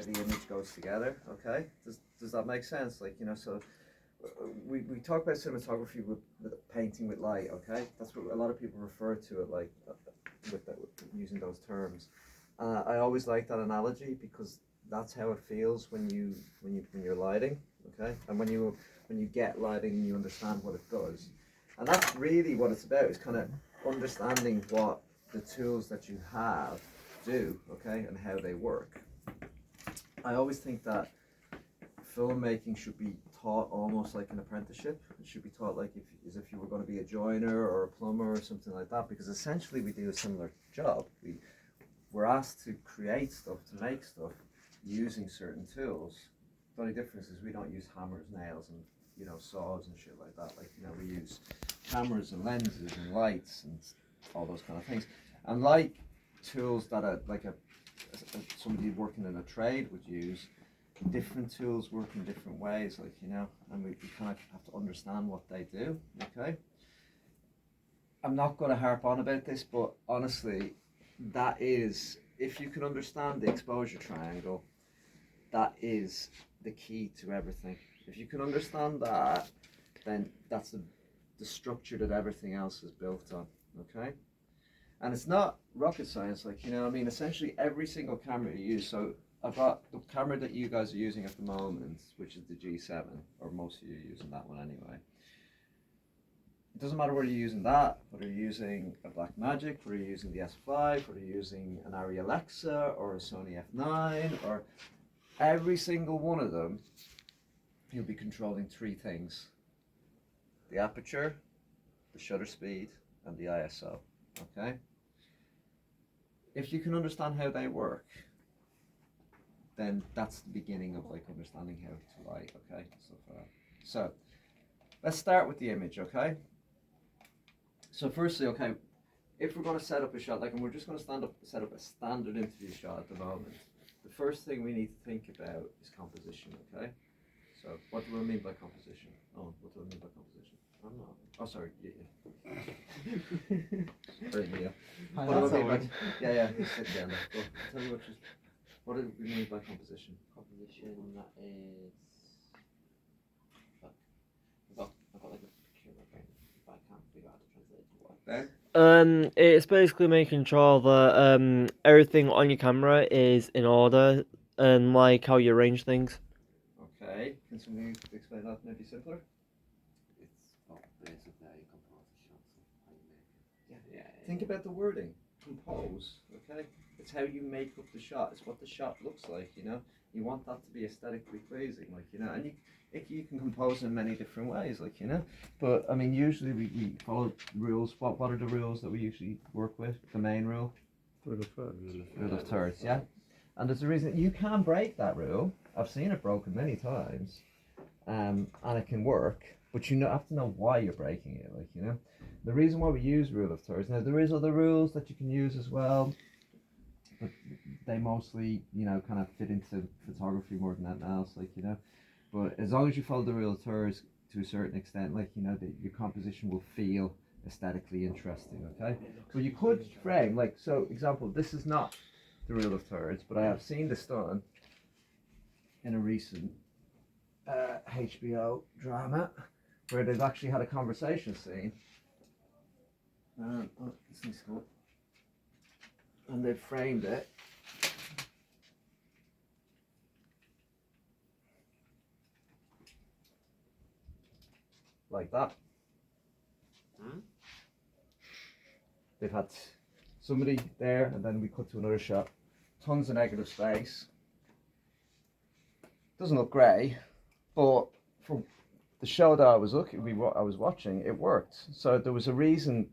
how the image goes together. Okay, does that make sense? Like, you know, so we talk about cinematography with painting with light. Okay, that's what a lot of people refer to it like with using those terms. I always like that analogy because that's how it feels when you're lighting. Okay, and when you get lighting and you understand what it does, and that's really what it's about. Is kind of understanding what the tools that you have do. Okay, and how they work. I always think that filmmaking should be taught almost like an apprenticeship. It should be taught like as if you were going to be a joiner or a plumber or something like that, because essentially we do a similar job. We're asked to create stuff, to make stuff using certain tools. The only difference is we don't use hammers, nails, and saws and shit like that. Like, we use cameras and lenses and lights and all those kind of things. And like tools that somebody working in a trade would use, different tools work in different ways, and we kind of have to understand what they do. Okay, I'm not going to harp on about this, but honestly, that is, if you can understand the exposure triangle, that is the key to everything. If you can understand that, then that's the structure that everything else is built on. Okay, and it's not rocket science. Essentially every single camera you use. So I've got the camera that you guys are using at the moment, which is the G7, or most of you are using that one anyway. It doesn't matter whether you're using that, whether you're using a Blackmagic, whether you're using the S5, whether you're using an Arri Alexa or a Sony F9, or every single one of them, you'll be controlling three things: the aperture, the shutter speed, and the ISO. Okay? If you can understand how they work, then that's the beginning of understanding how to light. Okay, so let's start with the image. Okay, so firstly, okay, if we're going to set up a shot, and we're just going to set up a standard interview shot at the moment, the first thing we need to think about is composition. Okay, so what do I mean by composition? Oh, what do I mean by composition? I'm not. Oh, sorry. Yeah. Sorry, yeah. What do I mean by? Yeah. Just sit down. Go. Tell me what do we mean by composition? Composition, that is. Fuck. I've got like a picture in my brain, but I can't figure out how to translate it to what. Ben? It's basically making sure that everything on your camera is in order and like how you arrange things. Okay. Can somebody explain that maybe simpler? It's basically how you compose a shot, so how you make it. Yeah. Think about the wording. Compose. Okay. It's how you make up the shot. It's what the shot looks like. You want that to be aesthetically pleasing, and you can compose in many different ways, But usually we follow rules. What are the rules that we usually work with? The main rule. Rule of thirds. Rule of thirds, yeah. And there's a reason you can break that rule. I've seen it broken many times, and it can work. But you have to know why you're breaking it, The reason why we use rule of thirds. Now there is other rules that you can use as well, but they mostly, kind of fit into photography more than anything else, But as long as you follow the rule of thirds to a certain extent, your composition will feel aesthetically interesting, okay? So you could frame, example, this is not the rule of thirds, but I have seen this done in a recent HBO drama where they've actually had a conversation scene. This is cool. And they've framed it like that. They've had somebody there, and then we cut to another shot. Tons of negative space. Doesn't look grey, but for the show that I was watching, it worked. So there was a reason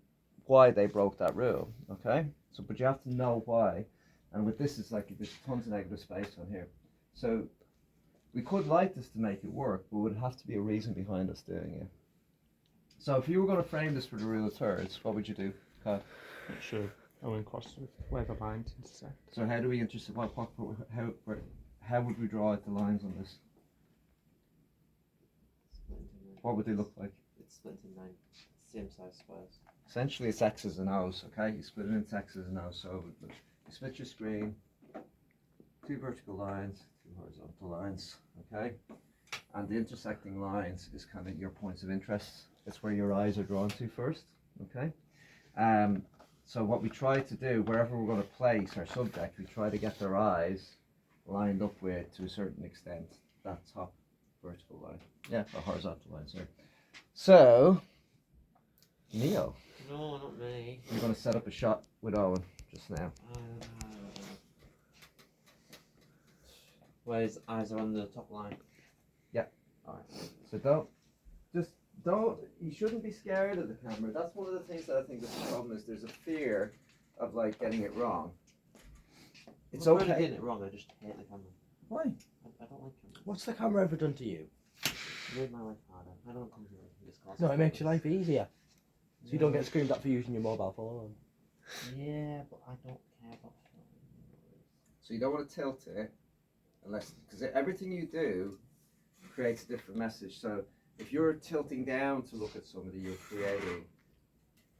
why they broke that rule. Okay, but you have to know why. And with this, it's there's tons of negative space on here. So we could light this to make it work, but it would have to be a reason behind us doing it. So if you were going to frame this for the rule of thirds, what would you do, Kyle? Sure. I went cross with where the lines intersect. So how do we intersect? How would we draw out the lines on this? What would they look like? It's split into 9 same size squares. Essentially, it's X's and O's. Okay, you split it into X's and O's. So you split your screen. two vertical lines, two horizontal lines, okay? And the intersecting lines is kind of your points of interest. It's where your eyes are drawn to first, okay? So what we try to do, wherever we're going to place our subject, we try to get their eyes lined up with, to a certain extent, that top vertical line. Yeah, or horizontal line, sorry. So, Neil, No, not me. you're going to set up a shot with Owen just now. Where his eyes are on the top line. Yeah. Alright. So you shouldn't be scared of the camera. That's one of the things that I think is the problem is there's a fear of like getting it wrong. It's I'm not okay. really getting it wrong, I just hate the camera. Why? I don't like cameras. What's the camera ever done to you? It made my life harder. I don't come here in this class. No, it makes your life easier. So you don't get screamed at for using your mobile phone. Yeah, but I don't care about filming. So you don't want to tilt it unless, because everything you do creates a different message. So if you're tilting down to look at somebody, you're creating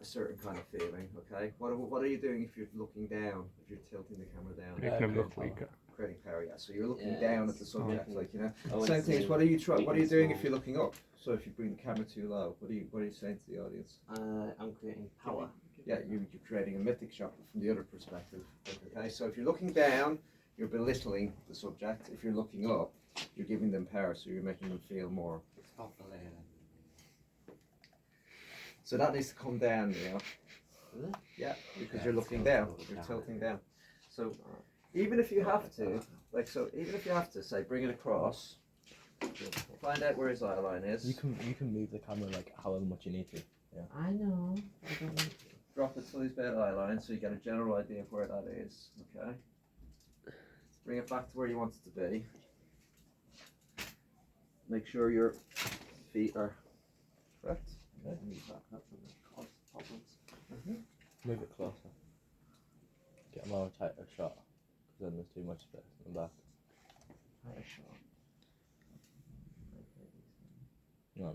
a certain kind of feeling, okay? What are you doing if you're looking down, if you're tilting the camera down? Making them look power. weaker. Creating power, yeah. So you're looking Yeah, down at it's the subject, like, you know. Oh, Same it's thing is, the what are you weakness doing small. if you're looking up? So if you bring the camera too low, what are you saying to the audience? I'm creating power. Yeah, you're creating a mythic shot from the other perspective. Okay, so if you're looking down, you're belittling the subject. If you're looking up, you're giving them power, so you're making them feel more. So that needs to come down, you know. Is it? Yeah, because you're looking down, you're tilting down. So even if you have to, even if you have to say, bring it across, find out where his eye line is. You can move the camera like however much you need to. I know. I don't want to. Drop it till he's about eye line, so you get a general idea of where that is. Okay. Bring it back to where you want it to be. Make sure your feet are correct. That's one of the cause problems. Move it closer. Get a more tighter shot, because then there's too much space in the back. Tighter shot. No.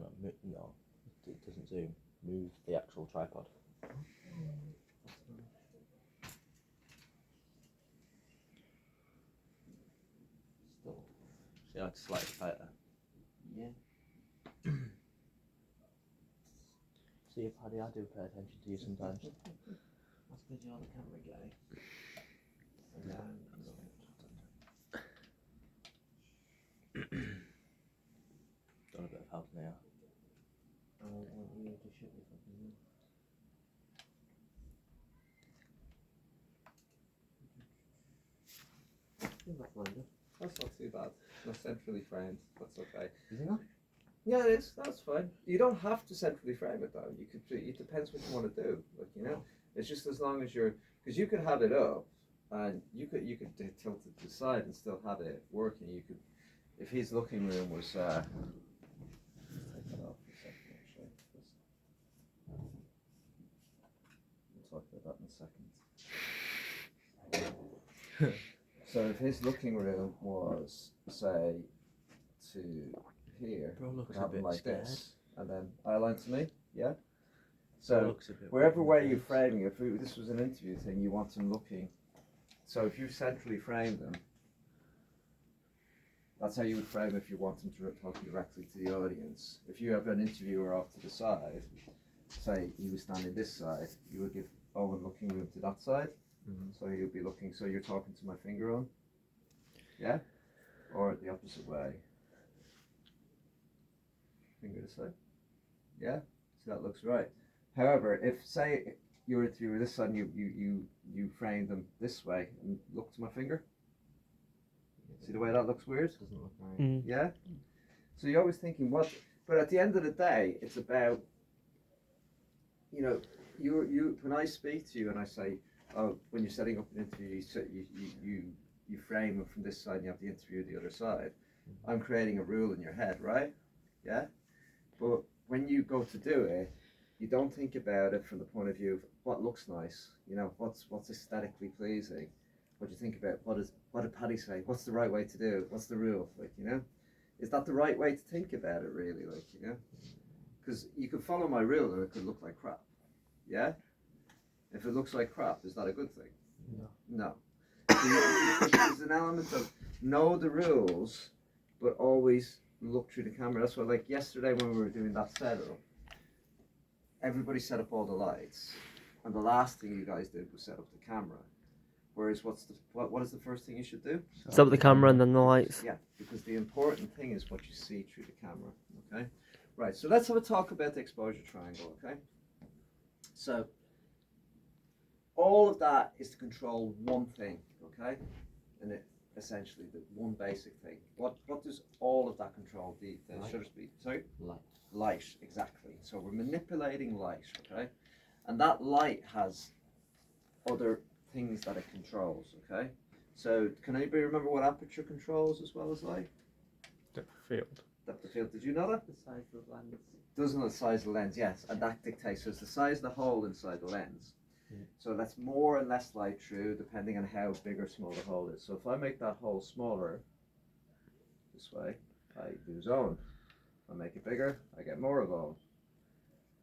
It doesn't zoom. Move the actual tripod. Still. See how it's slightly tighter. Yeah. See, Paddy, I do pay attention to you sometimes. That's because you're the camera guy. And then Got a bit of help now. I want you to shoot me something. I think that's lined up. That's not too bad. Not centrally framed. That's okay. Is it not? Yeah, it is. That's fine. You don't have to centrally frame it though. You could. It depends what you want to do. Like, you know, it's just as long as you're, because you could have it up, and you could tilt it to the side and still have it working. You could, if his looking room was. Let's take that off for a second. Actually, we'll talk about that in a second. So if his looking room was, say, to here, Bro looks could a have him bit like scared. this, and then eye line to me, yeah? Bro So looks a bit wherever weird way in you're the face. framing it, if this was an interview thing, you want him looking, so if you centrally frame them, that's how you would frame if you want him to talk directly to the audience. If you have an interviewer off to the side, say he was standing this side, you would give Owen looking room to that side. So he would be looking, so you're talking to my finger on, yeah? Or the opposite way. Finger this way, yeah? So that looks right. However, if say you're interviewing this side and you frame them this way and look to my finger, see the way that looks weird? Doesn't look right. Mm. Yeah? So you're always thinking what, but at the end of the day, it's about, you know, you when I speak to you and I say, oh, when you're setting up an interview, you frame it from this side and you have the interview the other side. I'm creating a rule in your head, right? Yeah? But when you go to do it, you don't think about it from the point of view of what looks nice, you know, what's aesthetically pleasing. What do you think about, what did Paddy say? What's the right way to do? What's the rule? Like, you know? Is that the right way to think about it really, like, you know? Because you could follow my rule and it could look like crap. Yeah? If it looks like crap, is that a good thing? No. No. There's an element of know the rules, but always look through the camera. That's why, like yesterday when we were doing that setup, everybody set up all the lights, and the last thing you guys did was set up the camera. Whereas, what is the first thing you should do? Stop the camera and then the lights. Yeah, because the important thing is what you see through the camera. Okay, right. So let's have a talk about the exposure triangle. Okay, so all of that is to control one thing. Okay, and it essentially the one basic thing. What does all of that control? The Light. shutter speed. Sorry. Light. Light, exactly. So we're manipulating light, okay? And that light has other things that it controls, okay? So can anybody remember what aperture controls as well as light? Depth of field. Depth of field, did you know that? The size of the lens. Doesn't know the size of the lens, yes, and that dictates, so it's the size of the hole inside the lens. Mm. So that's more and less light through depending on how big or small the hole is. So if I make that hole smaller, this way, I do zone. If I make it bigger, I get more of zone.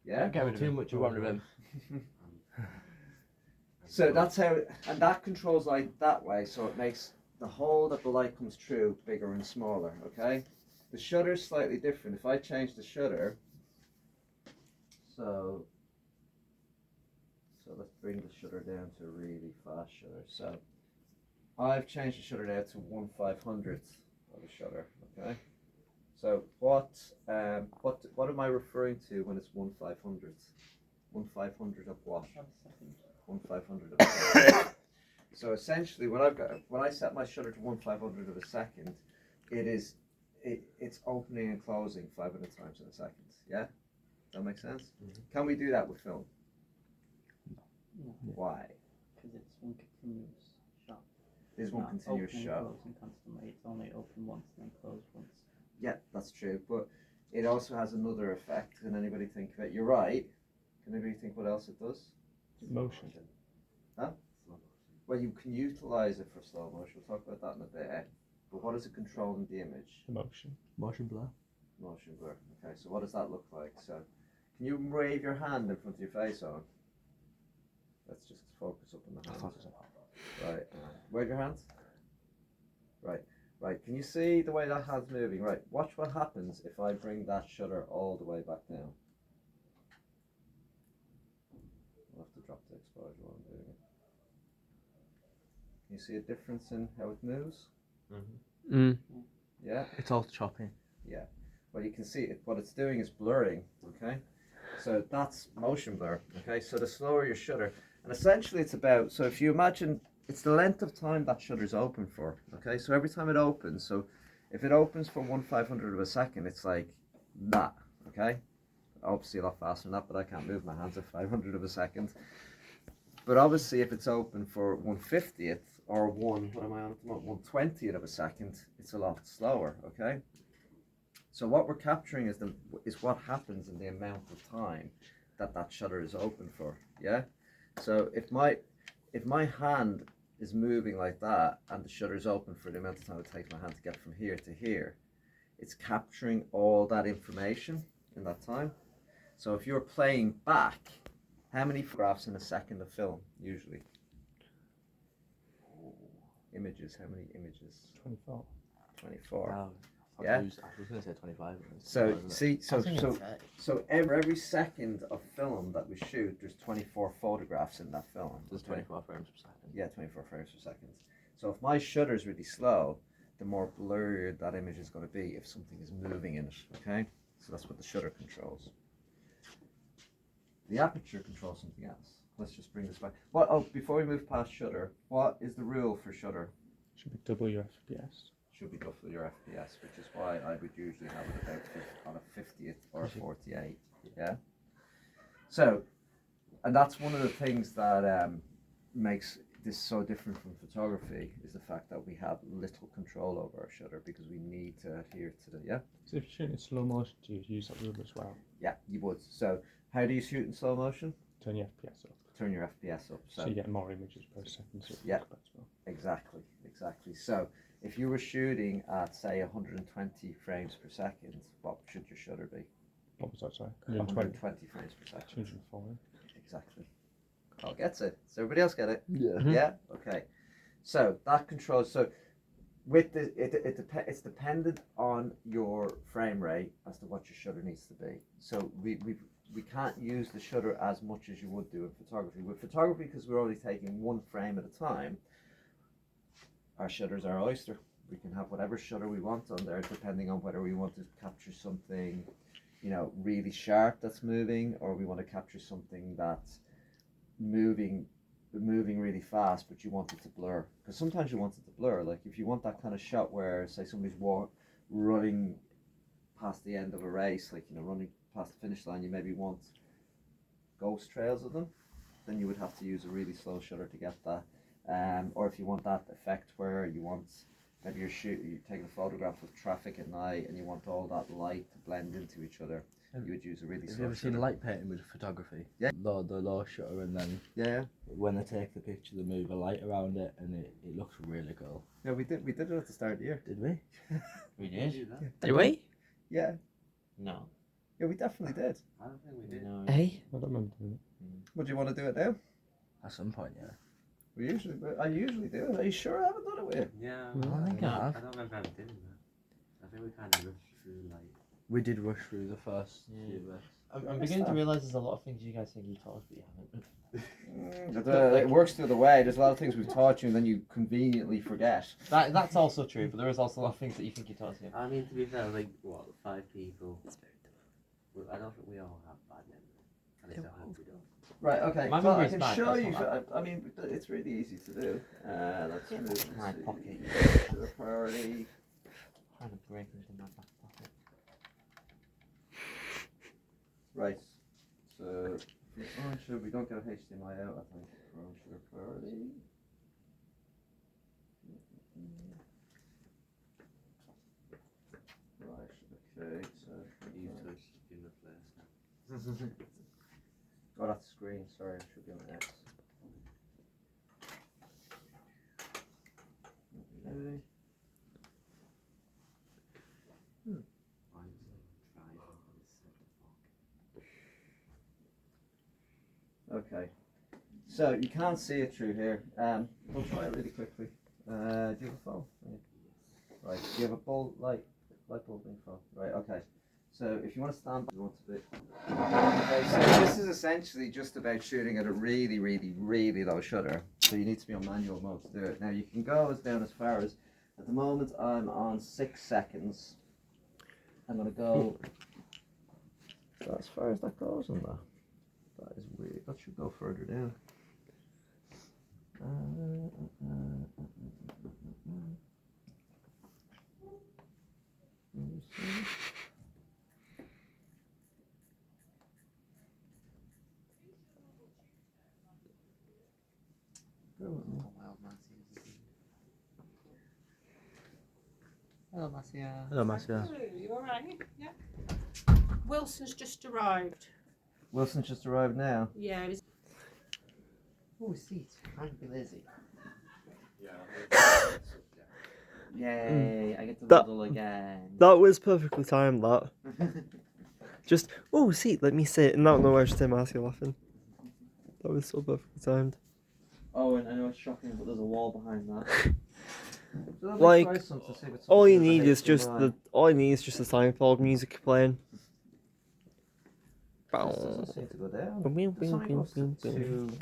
Yeah? Get rid of too much, you want rid of him. So that's how, and that controls light that way, so it makes the hole that the light comes through bigger and smaller, okay? The shutter is slightly different. If I change the shutter, so let's bring the shutter down to a really fast shutter. So I've changed the shutter down to 1/500th of a shutter, okay? So what am I referring to when it's 1/500th? 1/500 of what? 1/500 of a second. So essentially, when I set my shutter to 1/500 of a second, it's opening and closing 500 times in a second. Yeah, that makes sense. Mhm. Can we do that with film? No, Why? because it's one continuous shot. There's one Not continuous opening, shot. closing constantly. It's only open once and then closed once. Yeah, that's true. But it also has another effect. Can anybody think of it? You're right. Can anybody think what else it does? Motion. Well, you can utilize it for slow motion. We'll talk about that in a bit. But what is it controlling the image? Emotion. Motion blur. Motion blur. Okay, so what does that look like? So, can you wave your hand in front of your face on? Let's just focus up on the hand. Right. Wave your hand. Right. Right. Can you see the way that hand's moving? Right. Watch what happens if I bring that shutter all the way back down. I'll have to drop the exposure while I'm doing it. Can you see a difference in how it moves? Mm. Yeah. It's all choppy. Well, you can see it. What it's doing is blurring. Okay. So that's motion blur. Okay. So the slower your shutter, and essentially it's about. So if you imagine, it's the length of time that shutter's open for. Okay. So every time it opens, so if it opens for 1/500 of a second, it's like that. Okay. Obviously a lot faster than that, but I can't move my hands at 500 of a second. But obviously, if it's open for 1/50th or what am I on at the moment? 1/20th of a second, it's a lot slower. Okay. So what we're capturing is what happens in the amount of time that shutter is open for. Yeah. So if my hand is moving like that and the shutter is open for the amount of time it takes my hand to get from here to here, it's capturing all that information in that time. So if you're playing back, how many photographs in a second of film usually? Images. How many images? 24. 24. Wow. Yeah. I was going to say 25. So isn't it? see, so every second of film that we shoot, there's 24 photographs in that film. There's okay? 24 frames per second. Yeah, 24 frames per second. So if my shutter's really slow, the more blurred that image is going to be if something is moving in it. Okay, so that's what the shutter controls. The aperture controls something else. Let's just bring this back. Before we move past shutter, what is the rule for shutter? Should be double your FPS. Should be double your FPS, which is why I would usually have it about on a 50th or a 48. Yeah. So, and that's one of the things that makes this so different from photography is the fact that we have little control over our shutter because we need to adhere to the So if you're shooting in slow motion, do you use that rule as well? Yeah, you would. So, how do you shoot in slow motion? Turn your FPS up. Turn your FPS up. So you get more images per second. So Yeah. Better. Exactly. So if you were shooting at say 120 frames per second, what should your shutter be? What was that, sorry? 120. 120 frames per second. 240. Exactly. Carl gets it. Does everybody else get it? Yeah. Mhm. Yeah? Okay. So that controls. So with it's dependent on your frame rate as to what your shutter needs to be. So we can't use the shutter as much as you would do in photography. With photography, because we're only taking one frame at a time, our shutters are oyster. We can have whatever shutter we want on there, depending on whether we want to capture something, you know, really sharp that's moving, or we want to capture something that's moving really fast, but you want it to blur. Because sometimes you want it to blur. Like if you want that kind of shot where, say, somebody's running past the end of a race, like, you know, running past the finish line, you maybe want ghost trails of them, then you would have to use a really slow shutter to get that. Or if you want that effect where you want, maybe you're taking a photograph of traffic at night and you want all that light to blend into each other, you would use a really slow Have you ever shutter. seen light painting with photography? Yeah. The low shutter, and then Yeah, when they take the picture, they move a light around it, and it looks really cool. yeah, we did it at the start of the year. Did we? We did. Did we? Yeah, No. yeah, we definitely did. I don't think we did. No. Hey? I don't remember doing it. Would you want to do it now? At some point, yeah. I usually do it. Are you sure I haven't done it with you? Yeah, I don't think I have. I don't remember ever doing that. I think we kind of rushed through like. We did rush through the first Yeah. few bits. I'm beginning to realise there's a lot of things you guys think you taught us, but you haven't. It works the other way. There's a lot of things we've taught you and then you conveniently forget. That's also true, but there is also a lot of things that you think you taught us. Yeah. I mean, to be fair, like what, 5 people? Well, I don't think we all have bad memory. At least I hope we don't. Right, okay. My Well, I memory's can bad, show that's you. not I mean, it's really easy to do. Let's move to My pocket. the priority. Trying to break into my back pocket. Right. So, we don't get a HDMI out, I think, for the priority. Right, okay, so. You touched in the place. Oh, that's screen, sorry, I should be on X. Okay. Okay, so you can't see it through here. We'll try it really quickly. Do you have a phone? Yeah. Right, do you have a light bulb in phone? Right, okay. So if you want to stand by, you want to be. Okay, so this is essentially just about shooting at a really, really, really low shutter. So you need to be on manual mode to do it. Now you can go down as far as, at the moment I'm on 6 seconds. I'm gonna go. Is that as far as that goes on that? That is weird. That should go further down. Let me see. Bear with me. Hello, Marcia. Hello, Marcia. Hello, you alright? Yeah. Wilson's just arrived. Wilson just arrived now. Yeah, he's Oh, seat. Trying to be lazy. Yeah. Yay! I get to That- model again. That was perfectly timed, that. Just, oh, see, let me sit. And not know where to say Marcia laughing. That was so perfectly timed. Oh, and I know it's shocking, but there's a wall behind that. So let me Like, try some to see if it's All you something need with is just HDMI. the Seinfeld music playing. This doesn't seem to go down. Boom, boom, This only boom, goes boom, to boom.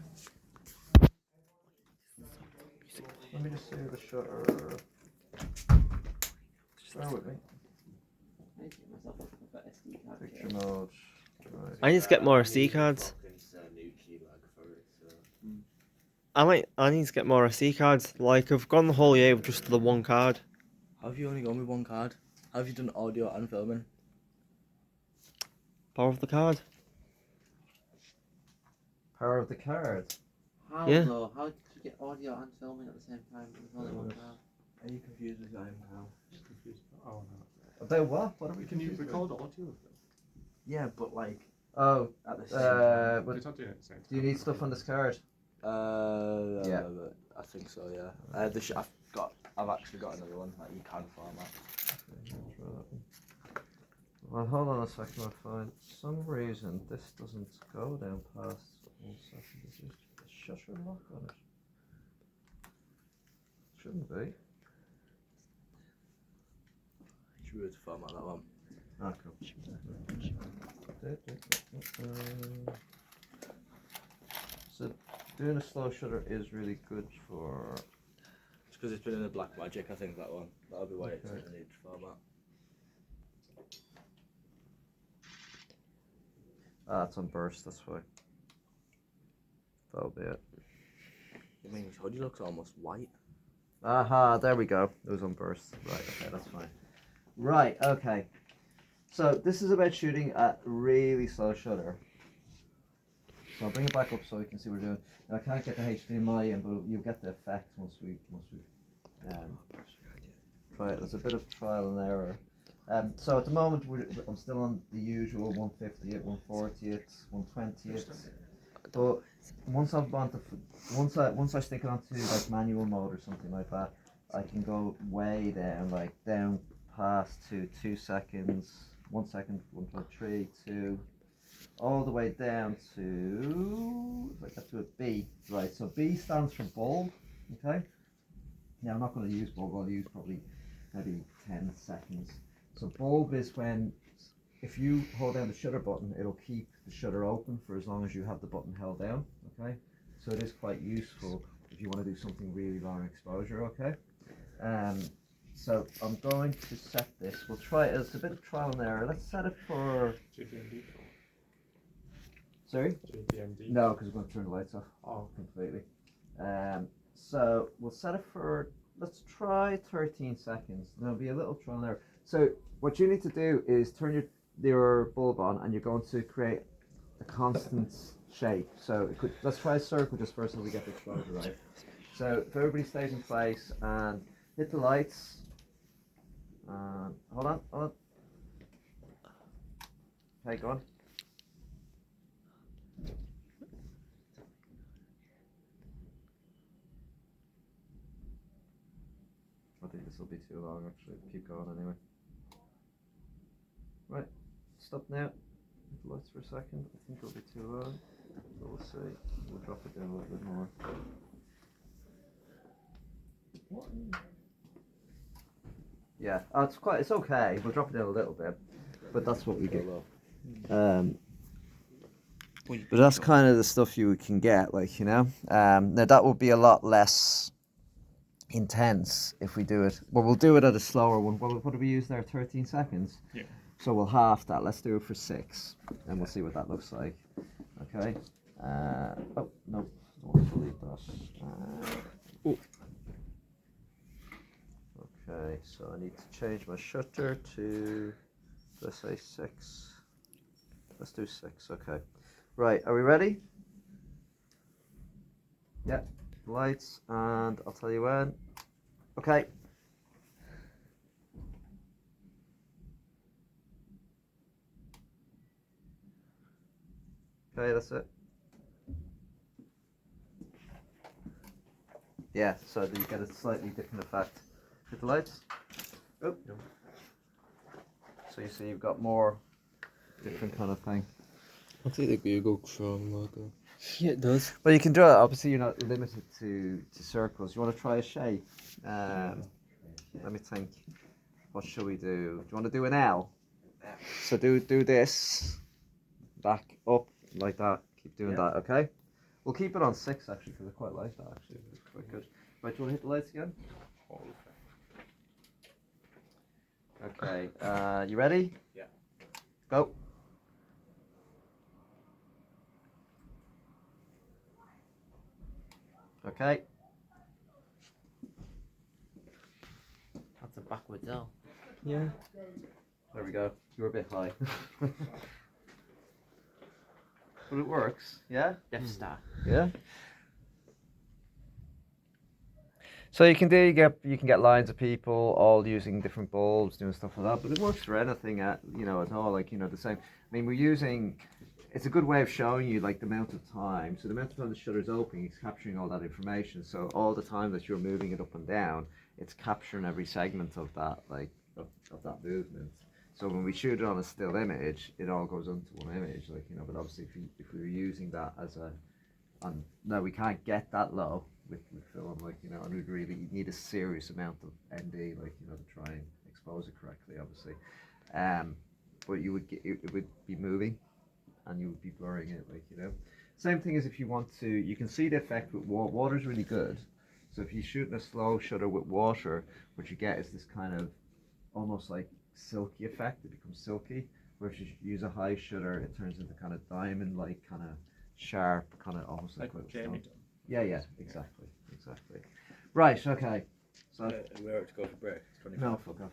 Let me just see the shutter. Bear with me. I need to get myself a better SD card. Picture mode. Right. I need to get more SD cards. I need to get more SD cards. Like, I've gone the whole year with just the one card. How have you only gone with one card? How have you done audio and filming? Power of the card. Power of the card. How Yeah. though? How did you get audio and filming at the same time? With only one card? Are you confused as I am now? Just confused. Oh no. About what? What are we Can you confused record audio of them? Yeah, but like with? Oh, at the same time. but It's not doing it at the same time. do you need stuff on this card? Yeah. I think so. Yeah. I've actually got another one that you can format. Well, hold on a second, I'll find. For some reason, this doesn't go down past 1 second. Is there a shutter lock on it? shouldn't be. Should we be able to format that one? Ah, cool. So doing a slow shutter is really good for. It's because it's been in the Black Magic, I think, that one. That'll be why it's Okay. in the need format. Ah, it's on burst, that's why. That'll be it. I mean, his hoodie looks almost white. Aha, there we go. It was on burst. Right, okay, that's fine. Right, okay. So this is about shooting at really slow shutter. So I'll bring it back up so you can see what we're doing. Now, I can't get the HDMI in, but you'll get the effect once we try it. There's a bit of trial and error. So at the moment I'm still on the usual 150th, 140th, 120th. But once I've gone to once I stick it onto like manual mode or something like that, I can go way down, like down past to 2 seconds, 1 second, 1.3, 2, all the way down to if I get to a B. Right, so B stands for bulb. Okay. Now I'm not going to use bulb. I'll use probably maybe 10 seconds. So bulb is when, if you hold down the shutter button, it'll keep the shutter open for as long as you have the button held down, okay? So it is quite useful if you want to do something really long exposure, okay? So I'm going to set this, we'll try it, it's a bit of trial and error. Let's set it for, GPMD. sorry? GPMD. No, because we're going to turn the lights off. Oh. Completely. So we'll set it for, let's try 13 seconds. There'll be a little trial and error. So what you need to do is turn your bulb on, and you're going to create a constant shape. So it could, let's try a circle just first so we get the exposure right. So if everybody stays in place and hit the lights. Hold on. Okay, go on. I think this will be too long actually. Keep going anyway. Right, stop now. Hit the lights for a second. I think it'll be too long. So we'll see. We'll drop it down a little bit more. Yeah, it's okay. We'll drop it down a little bit, but that's what we get. But that's kind of the stuff you can get, like, you know. Now that would be a lot less intense if we do it. Well, we'll do it at a slower one. What did we use there? 13 seconds. Yeah. So we'll half that. Let's do it for 6, and we'll see what that looks like. Okay. Oh no, I want to delete that. Okay, so I need to change my shutter to, let's say 6. Let's do 6. Okay. Right. Are we ready? Yeah. Lights, and I'll tell you when. Okay. Okay, that's it. Yeah, so that you get a slightly different effect. Hit the lights. Oh. So you see you've got more different kind of thing. Looks like the Google Chrome logo. Yeah, it does. Well, you can do it. Obviously, you're not limited to circles. You want to try a shape? Let me think. What shall we do? Do you want to do an L? So do this. Back up like that. Keep doing that. Okay. We'll keep it on 6 actually because I quite like that actually. It's quite good. Right. Do you want to hit the lights again? Okay. You ready? Yeah. Go. Okay. That's a backwards L. Yeah. There we go. You were a bit high. But it works. Yeah. Death Star. Yeah. So you can get lines of people all using different bulbs, doing stuff like that. But it works for anything at all. Like the same. I mean, we're using. It's a good way of showing you like the amount of time. So the amount of time the shutter is open, it's capturing all that information. So all the time that you're moving it up and down, it's capturing every segment of that of that movement. So when we shoot it on a still image, it all goes onto one image, like But obviously, if we were using that as a, no, we can't get that low. with film, like, you know, and we'd really need a serious amount of ND, like, you know, to try and expose it correctly, obviously. But you would get, it would be moving, and you would be blurring it, like, you know. Same thing as if you want to, you can see the effect with water. Water's really good. So if you shoot in a slow shutter with water, what you get is this kind of almost like silky effect. It becomes silky. Where if you use a high shutter, it turns into kind of diamond-like, kind of sharp, kind of almost like what Jamie stone. Yeah, exactly. Right, okay. So We're out to go for break. It's 25. no, fuck off.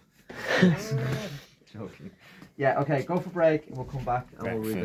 Joking. Yeah, okay, go for break and we'll come back and we'll revisit.